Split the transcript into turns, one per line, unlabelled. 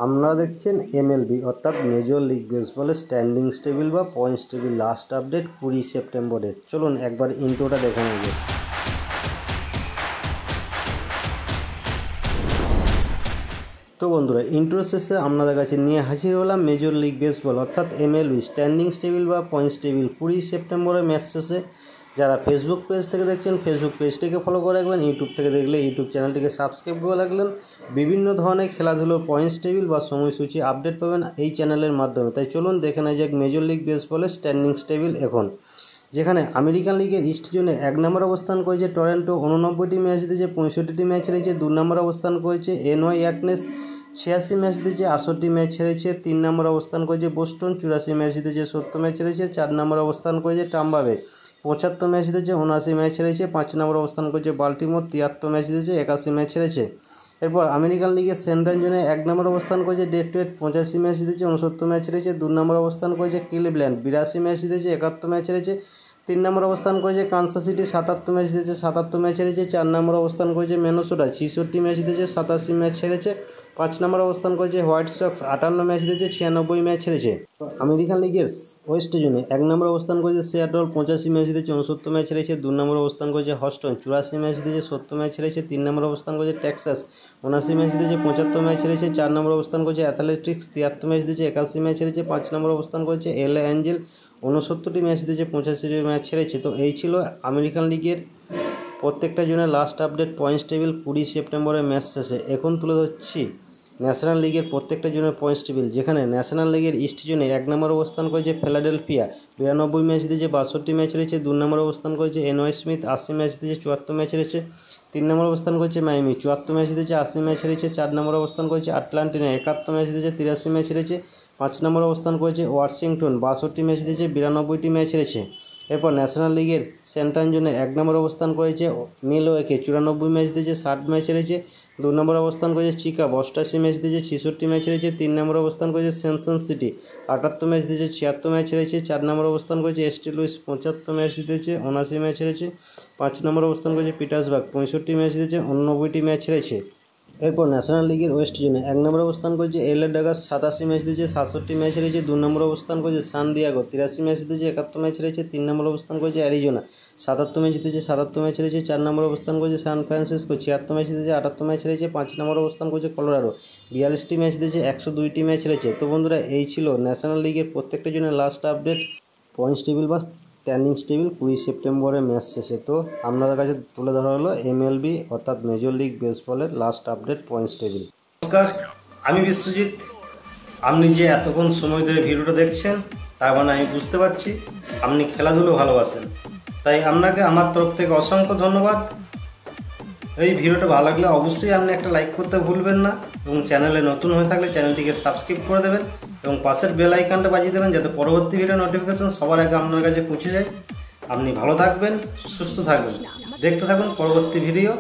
আপনারা দেখছেন এমএলবি অর্থাৎ মেজর লিগ বেসবলের স্ট্যান্ডিংস টেবিল বা পয়েন্টস টেবিল লাস্ট আপডেট 20 সেপ্টেম্বরের। চলুন একবার ইন্ট্রোটা দেখে নেব। তো বন্ধুরা, ইন্ট্রো শেষে আপনাদের কাছে নিয়ে হাজির হলাম মেজর লিগ বেসবল অর্থাৎ এমএলবি স্ট্যান্ডিংস টেবিল বা পয়েন্টস টেবিল 20 সেপ্টেম্বরের ম্যাচ শেষে। যারা ফেসবুক পেজ থেকে দেখছেন ফেসবুক পেজটিকে ফলো করে রাখবেন, ইউটিউব থেকে দেখলে ইউটিউব চ্যানেলটিকে সাবস্ক্রাইব করে রাখলেন। বিভিন্ন ধরনের খেলাধুলোর পয়েন্টস টেবিল বা সময়সূচি আপডেট পাবেন এই চ্যানেলের মাধ্যমে। তাই চলুন দেখে নেওয়া যাক মেজর লিগ বেসবলের স্ট্যান্ডিংস টেবিল এখন। যেখানে আমেরিকান লিগের ইস্ট জোনে 1 নম্বর অবস্থান করেছে টরন্টো, 89টি ম্যাচ দিয়েছে, 65টি ম্যাচ হেরেছে। 2 নম্বর অবস্থান করেছে এনওয়াই অ্যাকনেস, 86 ম্যাচ দিয়েছে, 68 ম্যাচ হেরেছে। 3 নম্বর অবস্থান করেছে বোস্টন, 84 ম্যাচ দিয়েছে, 70 ম্যাচ হেরেছে। 4 নম্বর অবস্থান করেছে টাম্পা বে, 75 ম্যাচ দিয়েছে, 79 ম্যাচ হেরেছে। 5 নম্বর অবস্থান করেছে বাল্টিমোর, 73 ম্যাচ দিয়েছে, 81 ম্যাচ হেরেছে। এরপর আমেরিকান লিগের সেন্ট্রাল জোনে 1 নম্বর অবস্থান করেছে ডেট্রয়েট, 85 ম্যাচ দিয়েছে, 69 ম্যাচ হেরেছে। 2 নম্বর অবস্থান করেছে ক্লিভল্যান্ড, 82 ম্যাচ দিয়েছে, 71 ম্যাচ হেরেছে। 3 নম্বর অবস্থান করেছে কানসাস সিটি, 77 ম্যাচ দিয়েছে, 77 ম্যাচ হেরেছে। 4 নম্বর অবস্থান করেছে মিনেসোটা, 66 ম্যাচ দিয়েছে, 87 ম্যাচ হেরেছে। 5 নম্বর অবস্থান করেছে হোয়াইট সক্স, 58 ম্যাচ দিয়েছে, 96 ম্যাচ হেরেছে। আমেরিকান লিগের ওয়েস্ট জোনে 1 নম্বর অবস্থান করেছে সিয়াটল, 85 ম্যাচ দিয়েছে, 69 ম্যাচ হেরেছে। 2 নম্বর অবস্থান করেছে হস্টন, 84 ম্যাচ দিয়েছে, 70 ম্যাচ হেরেছে। 3 নম্বর অবস্থান করেছে টেক্সাস, 79 ম্যাচ দিয়েছে, 75 ম্যাচ হেরেছে। 4 নম্বর অবস্থান করেছে অ্যাথলেটিক্স, 73 ম্যাচ দিয়েছে, 81 ম্যাচ হেরেছে। 5 নম্বর অবস্থান করেছে এলএ অ্যাঞ্জেল, 69টি ম্যাচ দিয়েছে, 85টি ম্যাচ হেরেছে। তো এই ছিল আমেরিকান লিগের প্রত্যেকটা জনের লাস্ট আপডেট পয়েন্টস টেবিল 20 সেপ্টেম্বরের ম্যাচ শেষে। এখন তুলে ধরছি ন্যাশনাল লিগের প্রত্যেকটা জনের পয়েন্টস টেবিল। যেখানে ন্যাশনাল লিগের ইস্ট জোনে 1 নম্বর অবস্থান করেছে ফিলাডেলফিয়া, 92 ম্যাচ দিয়েছে, 62 ম্যাচ হেরেছে। 2 নম্বর অবস্থান করেছে এনওয়াই স্মিথ, 80 ম্যাচ দিয়েছে, 74 ম্যাচ হেরেছে। 3 নম্বর অবস্থান করেছে মায়ামি, 74 ম্যাচ দিয়েছে, 80 ম্যাচ হেরেছে। 4 নম্বর অবস্থান করেছে আটলান্টিনা, 71 ম্যাচ দিয়েছে, 83 ম্যাচ হেরেছে। 5 নম্বর অবস্থান করেছে ওয়াশিংটন, 62 ম্যাচ দিয়েছে, 92টি ম্যাচ হেরেছে। এরপর ন্যাশনাল লিগের সেন্ট্রাল জোনে 1 নম্বর অবস্থান করেছে মিলওয়াকি, 94 ম্যাচ দিয়েছে, 60 ম্যাচ হেরেছে। 2 নম্বর অবস্থান করেছে চিকাগো, 88 ম্যাচ দিয়েছে, 66 ম্যাচ হেরেছে। 3 নম্বর অবস্থান করেছে সেনসন সিটি, 78 ম্যাচ দিয়েছে, 76 ম্যাচ হেরেছে। 4 নম্বর অবস্থান করেছে এসটি লুইস, 75 ম্যাচ দিয়েছে, 79 ম্যাচ হেরেছে। 5 নম্বর অবস্থান করেছে পিটার্সবার্গ, 65 ম্যাচ দিয়েছে, 89টি ম্যাচ হেরেছে। এরপর ন্যাশনাল লিগের ওয়েস্ট জোনে 1 নম্বর অবস্থান করেছে এলএ ডাগাস, 87 ম্যাচ দিয়েছে, 67 ম্যাচ হেরেছে। 2 নম্বর অবস্থান করেছে সান দিয়াগো, 83 ম্যাচ দিয়েছে, 71 ম্যাচ হেরেছে। 3 নম্বর অবস্থান করেছে অ্যারিজোনা, 77 ম্যাচ দিয়েছে, 77 ম্যাচ হেরেছে। 4 নম্বর অবস্থান করেছে সান ফ্রান্সিসকো, 76 ম্যাচ দিয়েছে, 78 ম্যাচ হেরেছে। 5 নম্বর অবস্থান করেছে কলোরাডো, 42টি ম্যাচ দিয়েছে, 102টি ম্যাচ হেরেছে। তো বন্ধুরা, এই ছিল ন্যাশনাল লিগের প্রত্যেকটা জনের লাস্ট আপডেট পয়েন্টস টেবিল বা স্ট্যান্ডিংস টেবিল 20 সেপ্টেম্বরের ম্যাচ শেষে। তো আপনাদের কাছে তুলে ধরা হলো এমএলবি অর্থাৎ মেজর লিগ বেসবলের লাস্ট আপডেট পয়েন্টস টেবিল। নমস্কার, আমি বিশ্বজিৎ। আপনি যে এতক্ষণ সময় ধরে ভিডিওটা দেখছেন তার মানে আমি বুঝতে পারছি আপনি খেলাধুলো ভালোবাসেন। তাই আপনাকে আমার তরফ থেকে অসংখ্য ধন্যবাদ। এই ভিডিওটা ভালো লাগলে অবশ্যই আপনি একটা লাইক করতে ভুলবেন না, এবং চ্যানেলে নতুন হয়ে থাকলে চ্যানেলটিকে সাবস্ক্রাইব করে দেবেন এবং পাশের বেল আইকনটা বাজিয়ে দেবেন যাতে পরবর্তী ভিডিও নোটিফিকেশন সবার আগে আপনার কাছে পৌঁছে যায়। আপনি ভালো থাকবেন, সুস্থ থাকবেন, দেখতে থাকুন পরবর্তী ভিডিও।